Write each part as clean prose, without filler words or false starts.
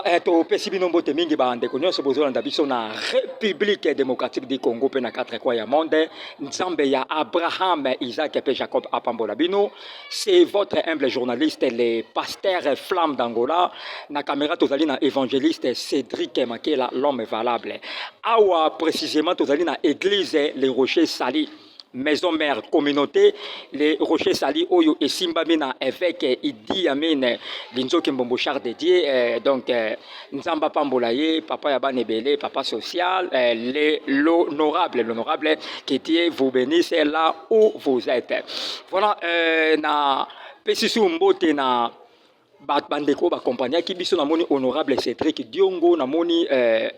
Voilà, topesi bino mbote mingi bandeko nyonso bozolanda biso na République démocratique du Congo mpe na 4 coins ya monde. Nzambe ya Abraham, Isaac et Jacob apambola bino. C'est votre humble journaliste, le pasteur Flamme d'Angola. Na caméra tozali na évangéliste Cédric Makela, l'homme valable. Awa précisément tozali na église Les Rochers Sali. Maison mère communauté les Rochers Sali Oyo et Simbamina avec Idi Amin Linzoki Mbombo Char dédié donc Nzamba Pambolaye papa Yabanebele papa social l'honorable qui Dieu vous bénisse là où vous êtes. Voilà na Pesisu Mbote na bandeko bakompagnia ki biso namoni honorable Cédric Diongo namoni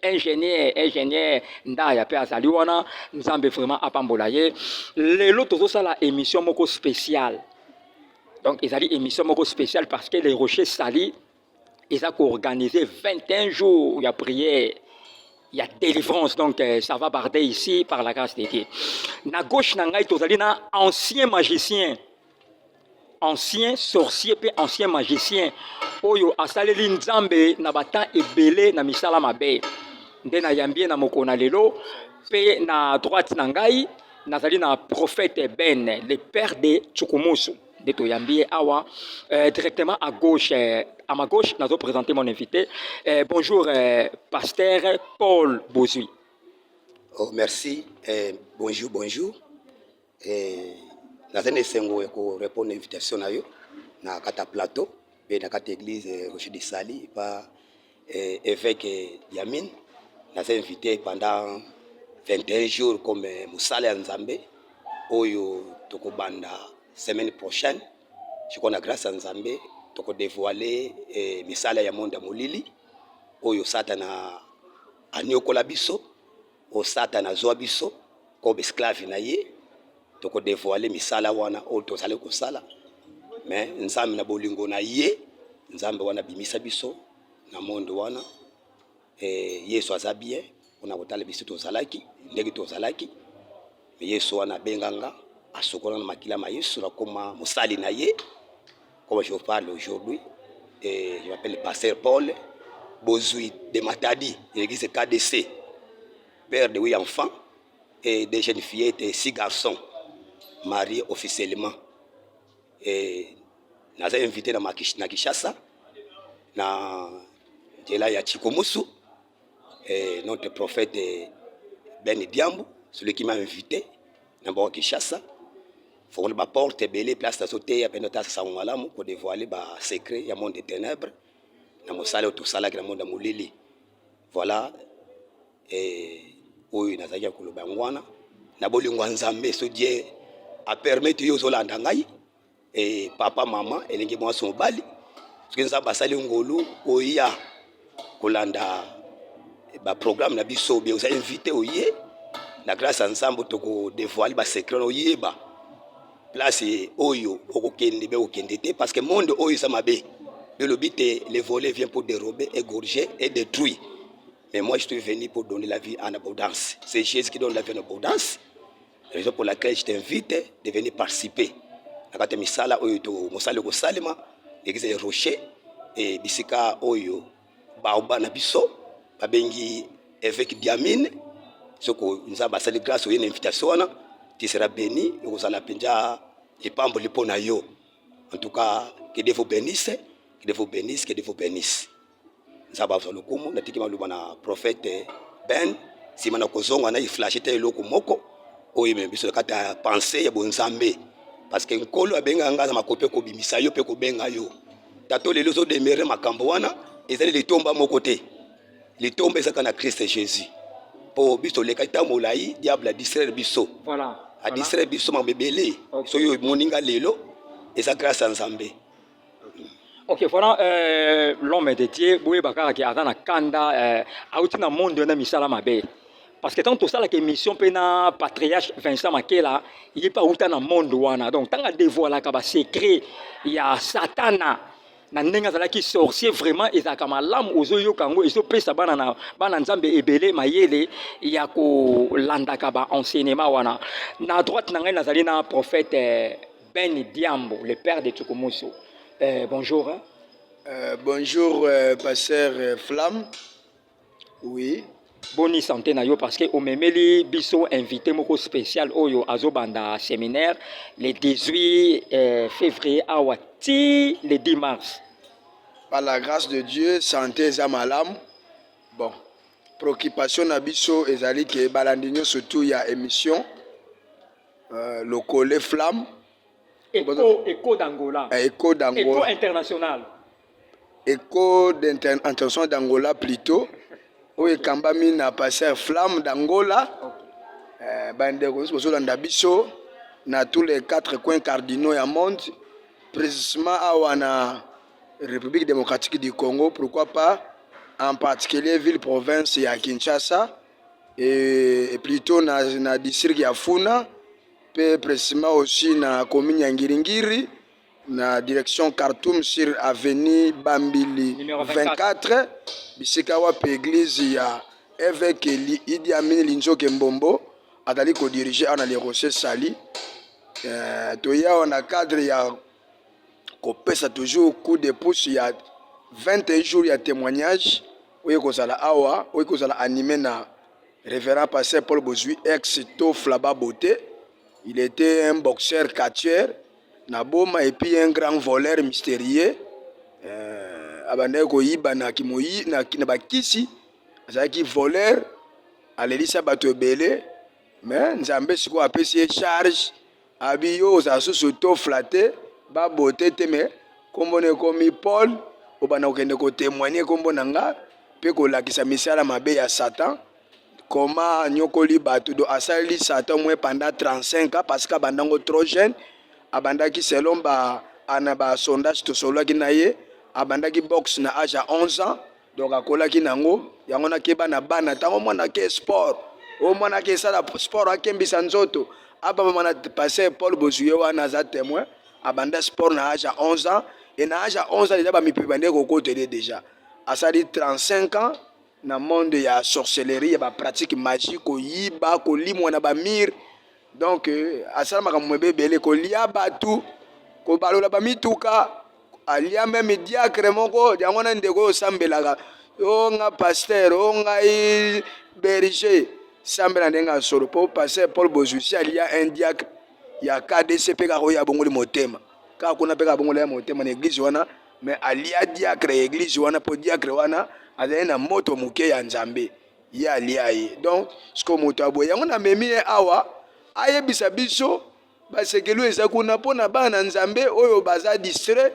ingénieur ndaya pe azali wana nzambe vraiment apambola ye lelo tozosala émission moko spéciale donc ezali émission moko spéciale parce que les Rochers Sali ils ont organisé 21 jours il y a prière il y a délivrance donc ça va barder ici par la grâce de Dieu. Na gauche na ngai tozali na ancien magicien ancien sorcier pe ancien magicien oyo asaleli nzambe na bata ebele na misala mabe nde na yambie na mokona lelo pe na droite na ngai nazali na prophète Ben le père de Tchukumusu de to yambie awa directement à gauche à ma gauche nazo présenter mon invité bonjour pasteur Paul Bozui. Oh merci bonjour nazane sengo ko répondre invitation na yo na kata plateau pe na kata église Rocher de Sali pa évêque Yamin nazane invité pendant 21 jours comme musala ya Nzambe oyo tokobanda semaine prochaine je connais grâce à Nzambe toko dévoiler misala ya monde molili oyo satana anyokola biso o satana zwa biso comme esclave na ye toko dévoiler misala wana o tozali kosala mais nzambe na bolingo na ye nzambe wana bimisa biso na monde wana yesu aza bien ona kotala biso tozalaki ndenge tozalaki mais yesu wana benganga asokola na makila ma yesu na koma musali na ye comme je vous parle aujourd'hui je m'appelle pasteur Paul Bozui de Matadi l'église KDC père de 8 enfants et des jeunes filles et 6 garçons marié officiellement et naza invité na Kinshasa na Jela ya Chikomusu et notre prophète Ben Diambo celui qui m'a invité na Kinshasa faut la porte belé place ta sauter ya penota sa ngalamu pour dévoiler ba secret ya monde des ténèbres na mosala to sala na monde molili voilà et oyo nazaki koloba ngwana na bolingo nzambe so Dieu a permettre yo zolanda ngai et papa maman elingi mwaso mobali soki nzambe asali ngolu oya kolanda ba programme na biso bien oza invité oye na grâce à nzambe toko dévoiler ba secret oyeba place oyo okokende be okende te parce que monde oyo ça mabe le but les volets vient pour dérober égorger et détruire mais moi je suis venu pour donner la vie en abondance c'est Jésus qui donne la vie en abondance. La raison pour laquelle je t'invite de venir participer. Nakate misala oyo to mosala ko salema l'église Rocher et bisika oyo baoba na biso babengi évêque Diamine soko nzamba sali grâce oyo invitation wana tu seras béni et vous allez penja epambo lipona yo. En tout cas que Dieu vous bénisse, que Dieu vous bénisse, que Dieu vous bénisse. Nzamba zolokumu natiki maluba na prophète Ben simana kozonga na iflashite loko moko oyo biso kata penser ya bonzambe parce que nkolo abenga ngaza makope ko bimisa yo pe ko benga yo tato lelo zo demere makambo wana ezali litomba moko te litomba ezaka na Christ Jésus po biso le kata molai diable a distraire biso Voilà a distraire biso mabebele so yo moninga lelo eza grâce à Nzambe. Ok, voilà l'homme de Dieu, Boué Bakara qui a dans la Kanda, a na monde na misala mabe. Parce que tant tout ça la émission pena patriarche Vincent Makela, il est pas où dans le monde wana. Donc tant à dévoiler kaba secret, il y a Satana. Na ndenga zala ki sorcier vraiment ezakama lam ozoyo kango ezo pesa bana na bana nzambe ebele mayele ya ko landa kaba enseignement wana. Na droite na ngai nazali na prophète Ben Diambo, le père de Tchukumusu. Bonjour. Hein? Bonjour, pasteur Flamme. Oui. Bonne santé na yo parce que au memeli biso invité moko spécial oyo azobanda séminaire le 18 février à Wati le 10 mars. Par la grâce de Dieu, santé za malam. Bon, préoccupation na biso ezali ke balandinyo surtout ya émission lokole Flamme. Écho d'Angola. Écho d'Angola. Écho international. Écho d'intention d'Angola plutôt. Oye kambami na passer Flamme d'Angola. Bandeko bozolanda biso na tous les 4 coins cardinaux ya monde. Précisément awa na République démocratique du Congo, pourquoi pas en particulier ville province ya Kinshasa et plutôt na district ya Funa, puis précisément aussi na commune ya Ngiringiri, na direction Khartoum sur avenue Bambili numéro 24, bisika wapi église ya évêque Idi Amin Linzoke Mbombo atali ko diriger ana les Rochers Sali. Toya on a cadre ya kopesa toujours coup de pouce ya 21 jours ya témoignage oye kozala awa oye kozala animé na révérend pasteur Paul Bozui ex to Flaba Beauté. Il était un boxeur catcheur na boma et puis un grand voleur mystérieux. Abandé ko yiba na kimoyi na bakisi azaki voleur alelisa bato ebele mais nzambe siko apesi charge abi yo za susu to flatter ba beauté te mais kombone komi Paul obana okende ko témoigner kombona nga pe ko lakisa misala mabe ya Satan comment nyokoli bato do asali Satan moins pendant 35 ans parce que abandango trop jeune abandaki selon ba ana ba sondage to solo ki naye abandaki boxe na âge à 11 ans donc akolaki nango yango na keba na bana tango mwana ke sport o mwana ke sala sport akembisa nzoto aba mwana passer Paul Bozuye wana za témoin abanda sport na âge à 11 ans et na âge à 11 ans déjà ba mipibande ko côté déjà asali 35 ans na monde ya sorcellerie ya ba pratique magique ko yiba ko limwa na ba mir donc asala makambo ebele ko lia batu ko balola ba mituka alia même diacre moko yango na ndeko sambelaka o nga pasteur o nga berger sambela ndenga solo po pasteur Paul Bozusi alia un diacre ya KDCP ka ya bongoli motema ka kuna pe ka bongoli ya motema na église wana mais alia diacre église wana po diacre wana azali na moto muke ya nzambe ya alia ye donc sko moto aboye yango na memi awa ayebisa biso basekelu eza kuna pona bana nzambe oyo baza distrait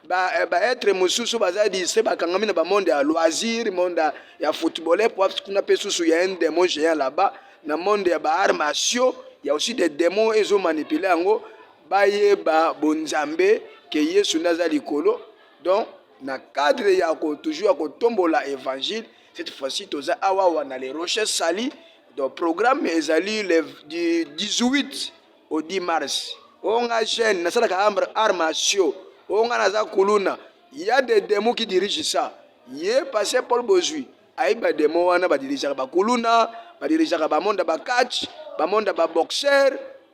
ba être mususu baza distrait bakangami na ba monde ya loisir monde ya footballeur pour kuna pe susu ya un démon géant là-bas na monde ya ba arts martiaux il y a aussi des démons ezo manipuler yango baye ba bonzambe ke Yesu naza likolo donc na cadre ya ko toujours ya ko tombola évangile cette fois-ci toza awa na les Rochers Sali donc programme ezali du 18 au 10 mars onga jeune na sala ka arts martiaux onga naza kuluna il y a des démons qui dirigent ça ye passé Paul Bozui aiba démons wana ba dirigeaka ba kuluna ba dirigeaka ba monde ba catch ba monde ba boxeur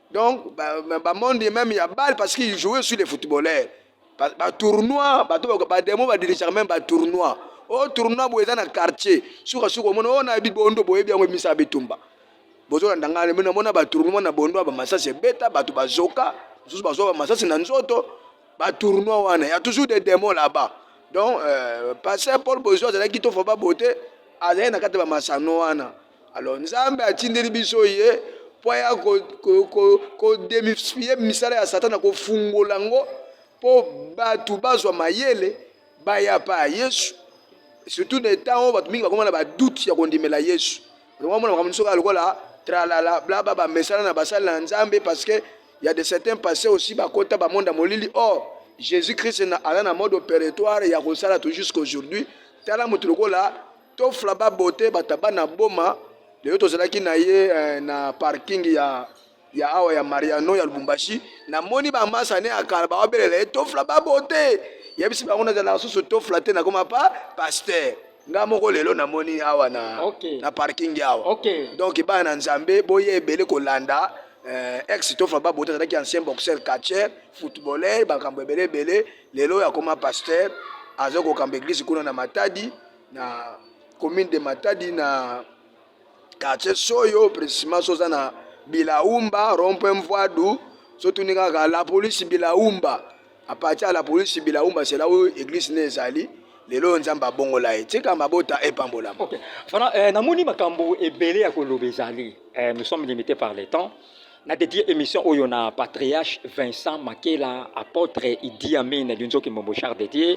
donc ba monde même ya balle parce qu'il jouait sur les footballeurs ba tournoi ba démons ba dirigeaka même ba tournoi o tournoi boeza na quartier suka mona ona bi bondo boyebi yango misa bitumba bozo ndangale mona mona ba tournoi na bondo ba masase beta bato bazoka susu bazo ba masase na nzoto ba tournoi wana y a toujours des démons là-bas donc pasteur Paul Bozo azalaki to fa ba beauté azali na kati ba masano wana alors nzambe atindeli biso ye po ya ko démystifier misala ya Satan ko fungola ngo po batu bazwa mayele baya pa Yesu surtout des temps où bato mingi bakomana ba doute ya kondimela Yesu donc mona makambo soka lokola tralala bla ba mesala na basala na nzambe parce que il y a de certains passés aussi bakota ba monde molili or Jésus-Christ na ala na mode opératoire ya kosala tout jusqu'aujourd'hui tala mutu lokola to flaba beauté bataba na boma leo tozalaki na ye na parking ya awa ya Mariano ya Lubumbashi na moni ba masane akala ba belela to flaba beauté yebisi bango na la susu to flatter na koma pa pasteur nga moko lelo na moni awa na parking awa donc ba na nzambe boye ebele kolanda ex to flaba beauté azalaki ancien boxeur catcheur footballeur bakambo ebele lelo ya koma pasteur aza kokamba église kuna na Matadi na commune de Matadi na quartier Soyo précisément soza na Bilaumba rond-point Mvoadu surtout nika la police Bilaumba à partir de la police Bilaumba c'est là où église nezali lelo nzamba bongola ye tika mabota epambola. OK. Voilà, namoni makambo ebele ya koloba ezali. Nous sommes limités par le temps. Na dédié émission où on a patriarche Vincent Makela, apôtre Idi Amin, l'unzo qui m'a char dédié,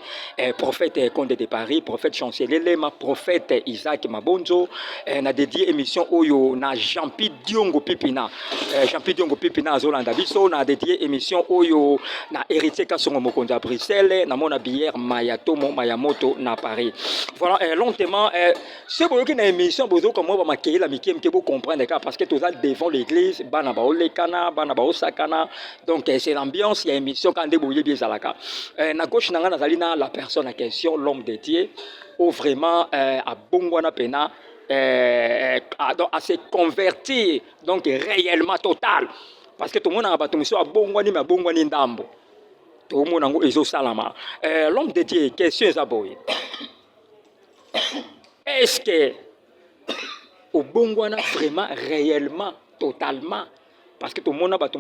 prophète Conde de Paris, prophète chancelier Lema, prophète Isaac Mabonzo, na dédié émission où on a Jean-Pi Diongo Pipina, Jean-Pi Diongo Pipina Zolanda Biso, na dédié émission où on a hérité Kassongo Mokonda Bruxelles, na mona bière Mayatomo Mayamoto na Paris. Voilà, lentement, c'est pour une émission, vous comment on va Makela Mikem que vous comprenez parce que tout ça devant l'église, banaba lekana bana ba osakana donc c'est l'ambiance il y a émission quand débouiller bien zalaka na gauche nanga nazali na la personne en question l'homme de Dieu ou vraiment a bongwana pena à se convertir donc réellement total parce que tout le monde a battu monsieur a bongwani mais bongwani ndambo tout le monde ngo ezo salama l'homme de Dieu question zaboy est-ce que au bongwana vraiment réellement totalement parce que tout le monde a battu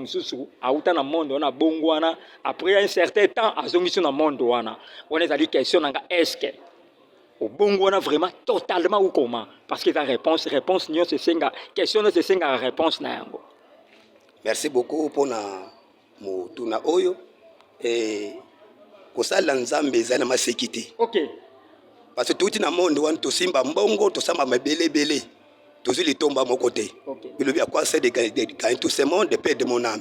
à autant dans le monde on a bongwana après un certain temps à zongi sur le monde on est allé question est-ce que au bongwana vraiment totalement ou comment parce que la réponse non c'est singa question c'est singa réponse na yango. Merci beaucoup pour na mutuna oyo et kosala nzambe ezana masekité. OK. Parce que tout na monde wan to simba mbongo to samba mabele bele. Tous les tombes à mon côté. Il lui a quoi c'est de gagner tout ce monde de paix de mon âme.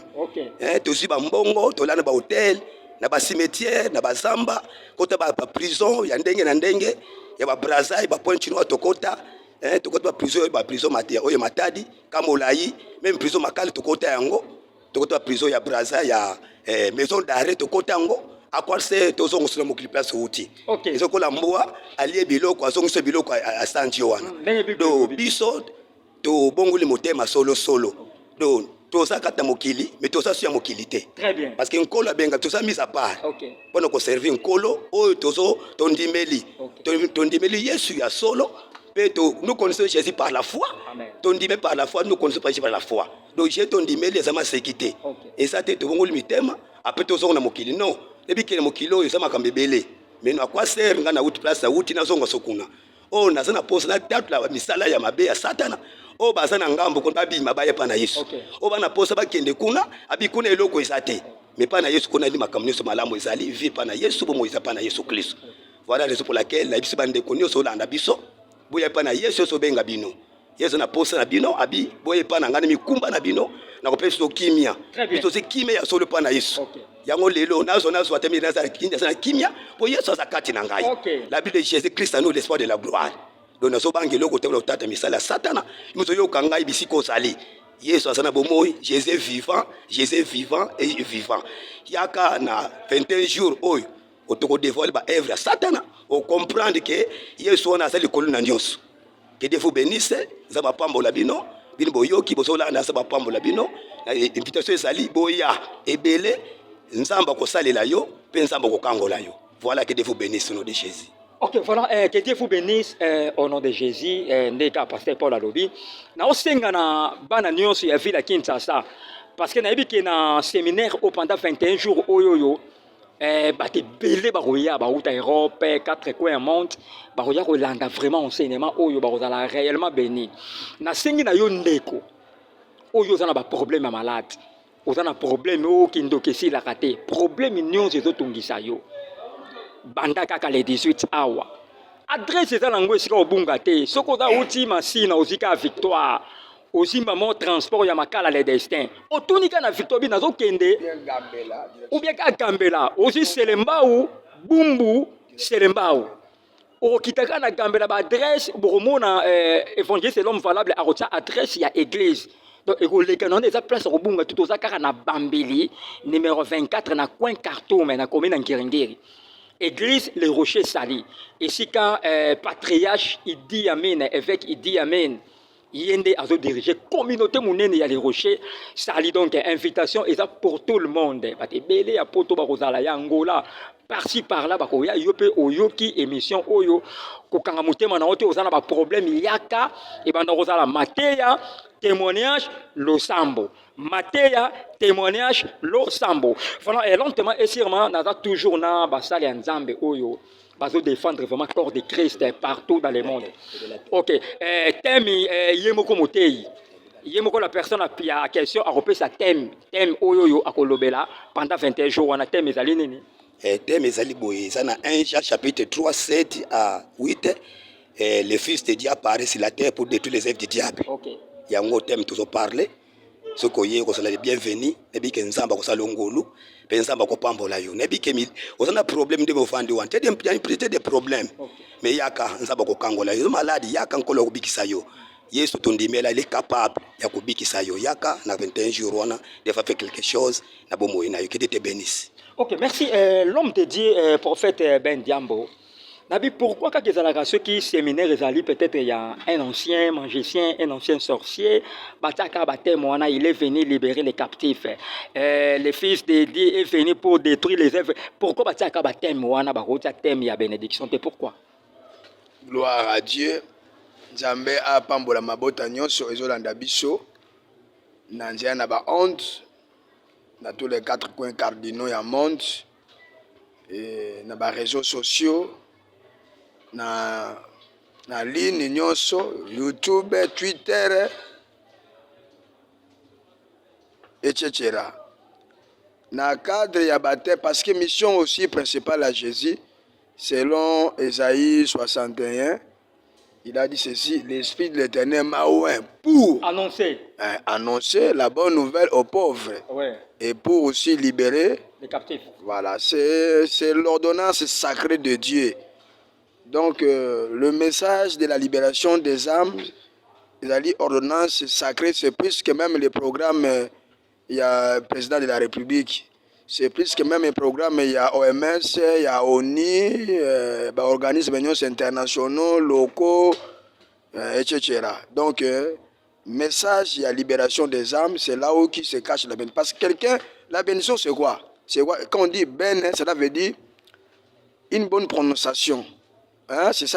Tous les bambongo, tous les hôtels, les cimetières, les zamba, côté la prison, il y a ndengue, il y a braza, il y a point chinois tokota, tokota prison matadi, kamolayi, même prison makali tokota yango, tokota prison ya braza, il y a maison d'arrêt tokota yango. À quoi c'est tous on se le moque place outil. Ils ont la moa allié biloko azong se biloko à Santiwana. Do biso to bongo le motema solo do to ça kata mokili mais to ça sur mokilité. Très bien. Parce qu'un colo benga tout ça mis à part. Pour nous servir un colo o tozo tondimeli. Tondimeli Yesu ya solo mais nous connaissons Jésus par la foi. Tondimeli par la foi nous connaissons pas Jésus par la foi. Donc j'ai tondimeli ça m'a sécurité. Et ça te bongo le mitema après to zo na mokili non. Et puis que le mokilo yosama kambebele mais na kwa ser ngana out place out na zonga sokuna oh na sana posa na tatu la misala ya mabe ya satana oh bazana ngambo ko babi mabaye pa na Yesu oh bana posa bakende kuna abi kuna eloko ezate mais pas na Yesu kuna li makamno so malamu ezali vi pa na Yesu bo moiza pa na Yesu Kristo. Voilà raison pour laquelle la biso bande konyo so landa biso boya pa na Yesu so benga bino Yesu na posa na bino abi boye pa na ngana mikumba na bino na kopesa kimia biso se kimia ya solo pa na Yesu. Yango lelo nazo atemi na za kimia po Yesu azakati na ngai. La Bible de Jésus Christ nous l'espoir de la gloire. Donc nazo bangelo ko teblo tata misala satana muzo yo kangai bisiko sali. Yesu asana bomoi Jésus vivant et vivant. Yaka na 21 jours oyo otoko dévoiler ba œuvre satana o comprendre que Yesu on a sali koluna nyonso. Que Dieu vous bénisse za ba pambola bino bino boyoki bozola na za ba pambola bino na invitation ezali boya ebele nzamba ko salela yo pe nzamba ko kangola yo. Voilà, que Dieu vous bénisse au nom de Jésus. OK, voilà, que Dieu vous bénisse au nom de Jésus. Ndeka pasteur Paul Alobi na osenga na bana nyonso ya ville Kinshasa parce que na yebi na séminaire au pendant 21 jours oyoyo bate belé baroya ba uta Europe 4 coins monde baroya ko landa vraiment enseignement oyo bazala réellement béni na sengi na yo ndeko oyo zana ba problème malade ozana problème o kindokesi la raté problème nyonso ezotungisa yo banda kaka les 18 awa adresse za lango esika obunga te soko za uti masina ozika victoire osimba mo transport ya makala les destin otunika na victoire bina zokende ou bien ka gambela osi selembao bumbu selembao okitaka na gambela ba adresse boromona évangile c'est l'homme valable a rota adresse ya église. Donc, on a place au Bunga, tout ça, car on a Bambili, numéro 24, na coin carton, mais na commune en Kiringiri. Église, les rochers salis. Ici, quand patriarche Idi Amin, évêque Idi Amin, Yende a dirigé communauté mounene, il y a les rochers salis. Donc, invitation, et ça pour tout le monde. Parce que Bélé, à Poto, Barosala, Angola, par-ci par-là bakoya yo pe oyoki émission oyo kokanga motema na ote ozana ba problème yaka et banda kozala mateya témoignage losambo mateya témoignage losambo voilà et lentement et sûrement naza toujours na basali ya nzambe oyo bazo défendre vraiment corps de Christ partout dans le monde. OK, thème yemoko motei yemoko la personne a question a repé sa thème oyo akolobela pendant 21 jours on a thème ezali nini. Thème ezali boye ça na 1 Jean chapitre 3 7 à 8 le fils de Dieu apparaît sur la terre pour détruire les œuvres du diable. OK. Yango thème toujours parler ce koye ko sala bienvenue nebi ke nzamba ko sala ngolu pe nzamba ko pambola yo nebi ke mi ozana problème de bofandi wan tede des problèmes mais yaka nzamba ko kangola yo malade yaka nkolo ko bikisa yo Yesu tondimela il est capable ya ko bikisa yo yaka na 21 jours wana de faire quelque chose na bomo na yo que te bénisse. OK, merci l'homme de Dieu prophète Ben Diambo. Nabi, pourquoi quand ils ont ceux qui séminaire ezali peut-être il y a un ancien magicien, un ancien sorcier, bataka batemona, il est venu libérer les captifs. Le fils de Dieu est venu pour détruire les œuvres. Pourquoi bataka batemona barota thème ya bénédiction? C'est pourquoi? Gloire à Dieu. Nzambe a pambola mabota nyonso ezolanda biso na nzela na ba honte na tous les 4 coins cardinaux ya monde et na ba réseaux sociaux na ligne nyonso YouTube, Twitter etc. Na cadre ya bate parce que mission aussi principale à Jésus selon Ésaïe 61 il a dit ceci, l'Esprit de l'Éternel m'a oint pour annoncer la bonne nouvelle aux pauvres et pour aussi libérer les captifs. Voilà, c'est l'ordonnance sacrée de Dieu. Donc, le message de la libération des âmes, l'ordonnance sacrée, c'est plus que même le programme, il y a le président de la République. C'est plus que même un programme, il y a OMS, il y a ONU, organismes internationaux, locaux, etc. Donc, message, il y a libération des âmes, c'est là où qui se cache la bénédiction. Parce que quelqu'un, la bénédiction, c'est quoi? Quand on dit ben, cela veut dire une bonne prononciation. Hein? C'est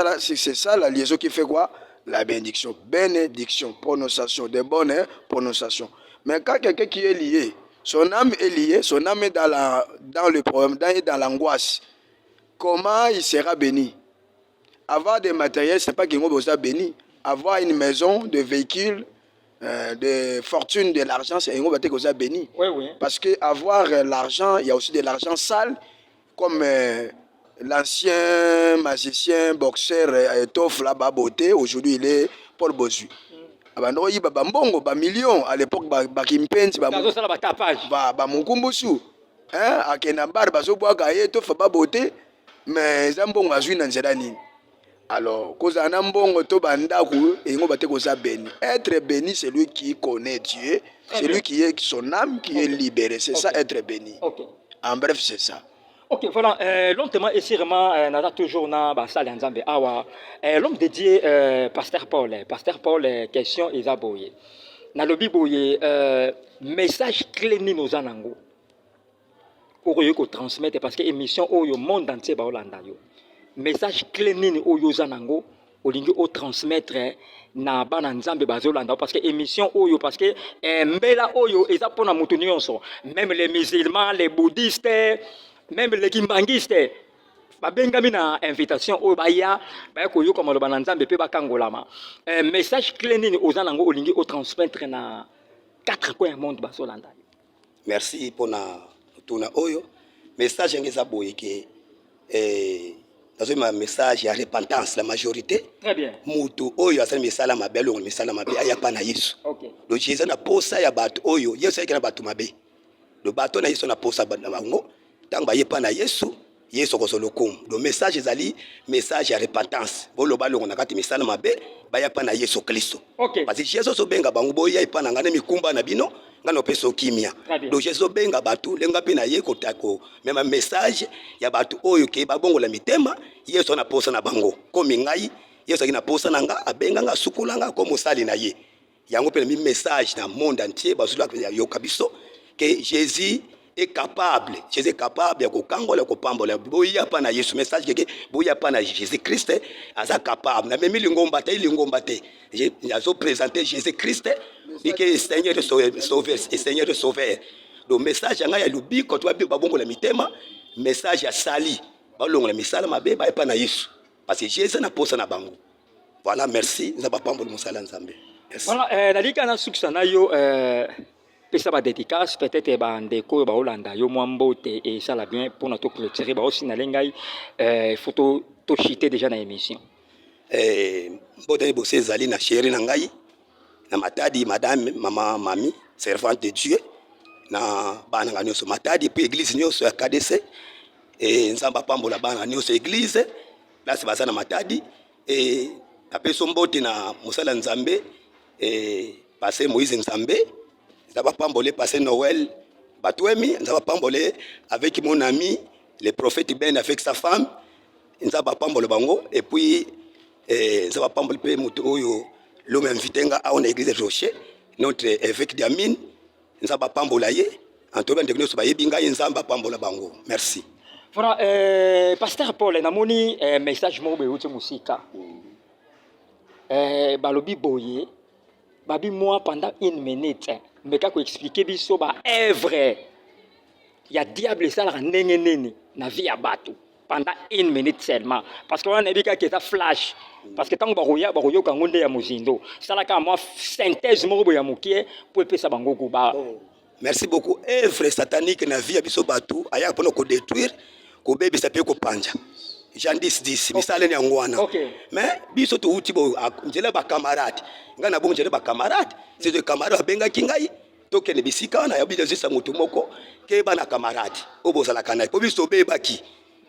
ça la liaison qui fait quoi? La bénédiction. Bénédiction, prononciation, de bonnes prononciations. Mais quand quelqu'un qui est lié, son âme est liée, son âme est dans le problème, dans l'angoisse. Comment il sera béni? Avoir des matériels, ce n'est pas qu'il va béni. Avoir une maison, des véhicules, de fortune, de l'argent, c'est un qui va béni. Oui, oui. Parce qu'avoir l'argent, il y a aussi de l'argent sale, comme l'ancien magicien, boxeur, Etof, là-bas, beauté, aujourd'hui il est Paul Bozu. Abandon yi ba mbongo ba million à l'époque ba kimpenzi ba ça la tapage ba mukumbusu hein akena bar ba zo bwa gaye to fa ba beauté mais zambongo azui na nzela nini alors koza na mbongo to bandaku et ngo bate koza béni être béni c'est lui qui connaît Dieu c'est lui qui est son âme qui est libérée c'est ça être béni. En bref c'est ça. OK, voilà, lentement et sûrement, on a toujours na basal nzambe awa. L'homme de Dieu, Pasteur Paul, question Isaboye. Na lobi boye, message clé ni nos anango. Oyo ko transmettre parce que émission oyo monde entier ba olanda yo. Message clé ni oyo zanango, olingi o transmettre na bana nzambe bazolanda parce que émission oyo parce que mbela oyo eza pona mutu nyonso, même les musulmans, les bouddhistes, même les kimbangistes babengami na invitation oyo baya koyoka maloba na nzambe pe bakangolama message clé nini ozanango olingi o transmettre na 4 coins du monde bazolanda. Merci pour na tuna oyo message ngeza boye ke message ya repentance la majorité. Très bien. Mutu oyo asali misala mabe longo misala mabe aya pa na Yesu. OK. Donc Jésus na posa ya bato oyo Yesu ayaki na bato mabe. Le bato na Yesu na posa na bango tant ba yepa na Yesu Yesu ko solo kom. Le message ezali message ya repentance. Bolo balongo na kati misala mabe ba ya pa na Yesu Kristo. OK. Parce que Jésus so benga bango boya ipa na ngana mikumba na bino ngano peso kimia. Donc Jésus benga bato lenga pe na ye kotako même message ya bato oyo ke ba bongo la mitema Yesu na posa na bango. Komi ngai Yesu akina posa na nga abenga nga sukulanga ko mosali na ye. Yango pe mi message na monde entier bazula yo kabiso que Jésus est capable. Jésus est capable de kokangola kopambola. Boya pa na Yesu message que boya pa na Jésus Christ aza capable. Na memi lingomba te. J'ai présenté Jésus Christ que Seigneur sauveur, Seigneur sauveur. Donc message nga ya lubi ko to ba bongo la mitema, message ya sali. Ba longo la misala mabe ba pa na Yesu. Parce que Jésus na posa na bango. Voilà, merci. Nous avons pambola musala nzambe. Voilà, nalika na suksana yo pesa ba dédicace peut-être ba ndeko ba Holanda yo mwambote et ça la bien pour notre clôturer ba aussi na lengai photo to chiter déjà na émission. Mbote bosse zali na chéri na ngai na matadi madame mama mami servante de Dieu na bana nga nyonso matadi puis église nyonso ya KDC et nzamba pambola bana nyonso église place bazana matadi et apeso mbote na musala nzambe et passé Moïse Nzambe nzaba pambolé passé Noël Batouemi nzaba pambolé avec mon ami le prophète Ben avec sa femme nzaba pambolé bango et puis nzaba pambolé pe mutu oyo l'homme invité nga a on église Rocher notre évêque d'Amine nzaba pambola ye antoba ndekno so bayebi nga nzamba pambola bango merci. Voilà, pasteur Paul namoni message mo be uti musika balobi boye babi moi pendant une minute mais kako expliquer biso ba œuvre ya diable ça la nene na vie ya bato pendant une minute seulement parce que on a dit que ça flash parce que tant baroya kangonde ya muzindo ça la ka moi synthèse mo ya mukie pour pesa bango ko ba. Merci beaucoup. Œuvre satanique na vie ya biso bato aya pono ko détruire ko bebisa pe ko panja. Jean 10 misale ni ngwana. Mais biso to uti bo njela ba camarade. Ngana bo njela ba camarade. C'est de camarade benga kingai. Toke ne bisika na yabi zisa mutu moko ke bana camarade. Obo sala kana. Po biso beba ki.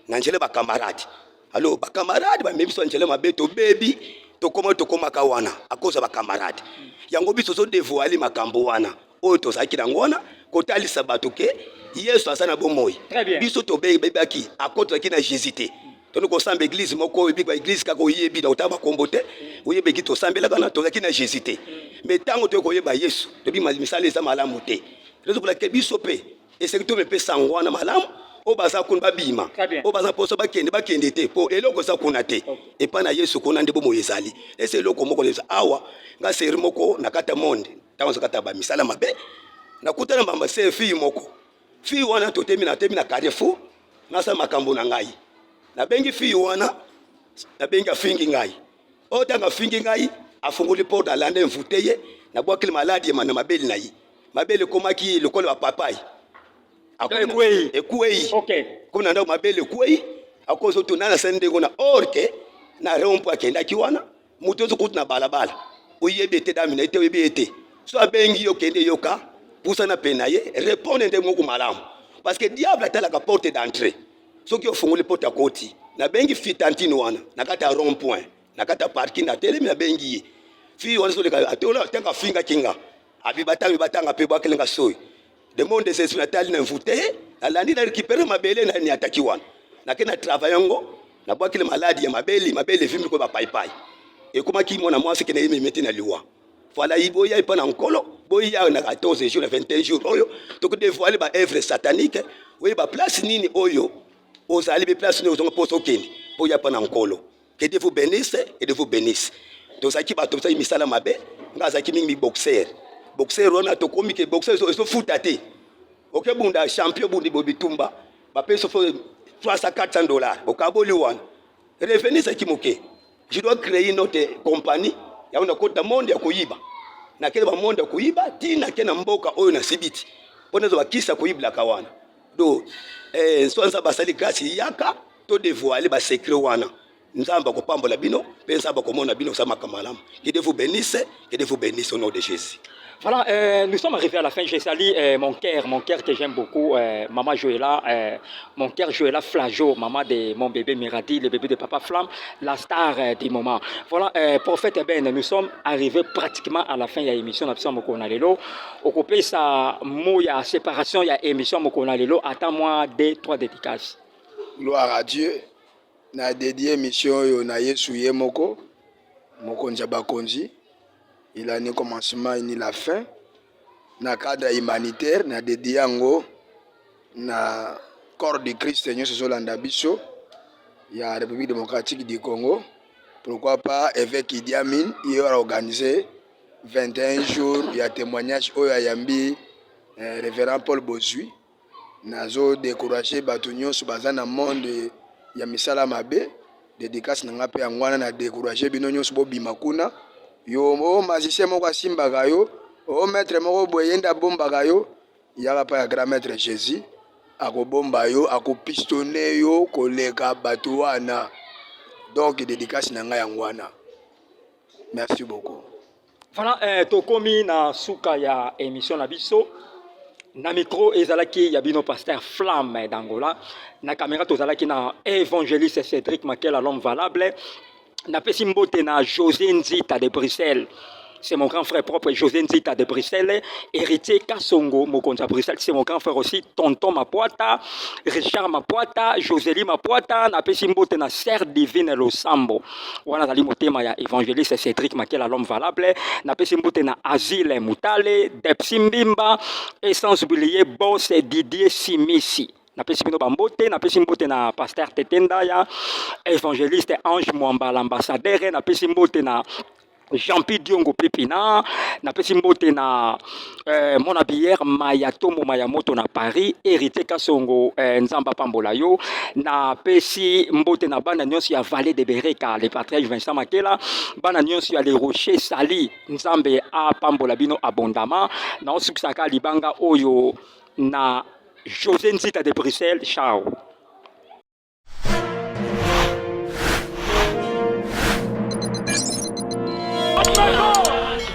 Na njela ba camarade. Alors ba camarade ba mebiso njela mabeto baby to koma kawana akoza ba camarade. Yango biso so dévoiler makambo wana. Oyo to saki na ngwana kotali sabato ke Yesu asana bomoyi. Biso to beba ki akoza ki na Jésus. Tono ko samba église moko ebi ba église kako yebi na utaba kombote oyebe ki to sambela kana to zaki na Jésus te mais tango to ko yeba Yesu to bi misale za malamu te lezo pour laquelle biso pe et c'est que to me pe sangwana malamu o baza kun babima o baza poso bakende te po eloko za kuna te et pa na Yesu kona ndebo moyezali et c'est eloko moko leza awa nga seri moko na kata monde tango za kata ba misala mabe na kutana mama se fille moko fille wana to temi na Carrefour na sa makambo na ngai na bengi fi wana na bengi afingi ngai otanga fingi ngai afunguli porte alande mvuteye na bwa kile maladi na mabeli na yi mabeli komaki lokolo wa papai ekuei OK kuna ndo mabeli ekuei akozo tunana sende ngona orke na rompo akenda kiwana mutozo kutuna balabala uyebe te damina ite uyebe so abengi yokende yoka pusa na penaye répondre ndemo ku malamu parce que diable atala ka porte d'entrée soki ofungoli porte akoti na bengi fitantino wana na kata rond point na kata parking na tele na bengi fi wana so le atola tanga finga kinga abi batanga pe bwa kelenga soy de monde des esprits natali na mvute alandi na récupérer mabele na ni ataki wana na kena travaillango na bwa kile maladi ya mabele vimbi ko ba pai et comment ki mona mwasi kena yimi meti na liwa voilà iboya ipa na nkolo boya na 14 jours 21 jours oyo to ko dévoiler ba œuvre satanique oui ba place nini oyo aux allez place nous on pose aucun pour y a pas nkolo que Dieu vous bénisse et de vous bénisse to saki ba to sa misala mabe ngaza ki mingi boxer on a to komi ke boxer so futate OK bunda champion bundi bobitumba ba peso fo 300 400 dollars okaboli wana revenu sa kimoke je dois créer notre compagnie ya una kota monde ya kuiba na kile ba monde ya kuiba tina kena mboka oyo na sibiti pona zo bakisa kuibla kawana do so basali grâce yaka to dévoiler ba secret wana nzamba ko pambola bino pe nzamba ko mona bino sama kamalam que Dieu vous bénisse au nom de Jésus. Voilà, nous sommes arrivés à la fin. J'ai sali mon cœur que j'aime beaucoup, maman Joëlla, mon cœur Joëlla Flageau, maman de mon bébé Miradi, le bébé de Papa Flamme, la star du moment. Voilà, prophète Ben, nous sommes arrivés pratiquement à la fin de l'émission. Nous sommes occupé sa mouille séparation, il y a émission Mokonalelo. Attends-moi 2-3 dédicaces. Gloire à Dieu. Na dédié émission yo na Yesu ye moko njaba konji. Il a ni commencement ni la fin. Na cadre humanitaire na dédié yango na corps de Christ nyonso ezolanda biso ya République démocratique du Congo. Pourquoi pas évêque Idi Amin il a organisé 21 jours il y a témoignage oyo ayambi révérend Paul Bozui nazo décourager bato nyonso baza na monde ya misala mabe dédicace nanga pe yangwana na décourager bino nyonso bobima kuna yo o magicien moko asimbaka yo o maître moko boyenda bombaka yo yaka pa ya grand maître Jésus akobomba yo akopistonne yo koleka bato wana. Donc dédicace nanga yangwana. Merci beaucoup. Voilà, tokomi na suka ya émission na biso. Na micro ezalaki ya bino pasteur Flamme d'Angola. Na caméra tozalaki na évangéliste Cédric Makela l'homme valable. Na pesi mbote na José Nzita de Bruxelles. C'est mon grand frère propre José Nzita de Bruxelles. Héritier Kassongo, Mokonza Bruxelles. C'est mon grand frère aussi, Tonton Mapuata, Richard Mapuata, Josélie Mapuata. Na pesi mbote na Sœur Divine Losambo. Wana zali motema ya évangéliste Cédric Makela l'homme valable. Na pesi mbote na Asile Mutale, Depsi Mbimba. Et sans oublier Boss Didier Simisi. Na pesi bino bambote, na pesi mbote na pasteur Tetendaya, évangéliste Ange Mwamba l'ambassadeur, na pesi mbote na Jean-Pierre Diongo Pépina, na pesi mbote na mon abière Mayatomo Mayamoto na Paris, héritier Kasongo Nzamba Pambola yo, na pesi mbote na bana nyonso ya Vallée de Bereka, le patriarche Vincent Makela, bana nyonso ya les Rochers Sali, Nzambe a Pambola bino abondamment, na osukisaka libanga oyo na José Nzita de Bruxelles, ciao.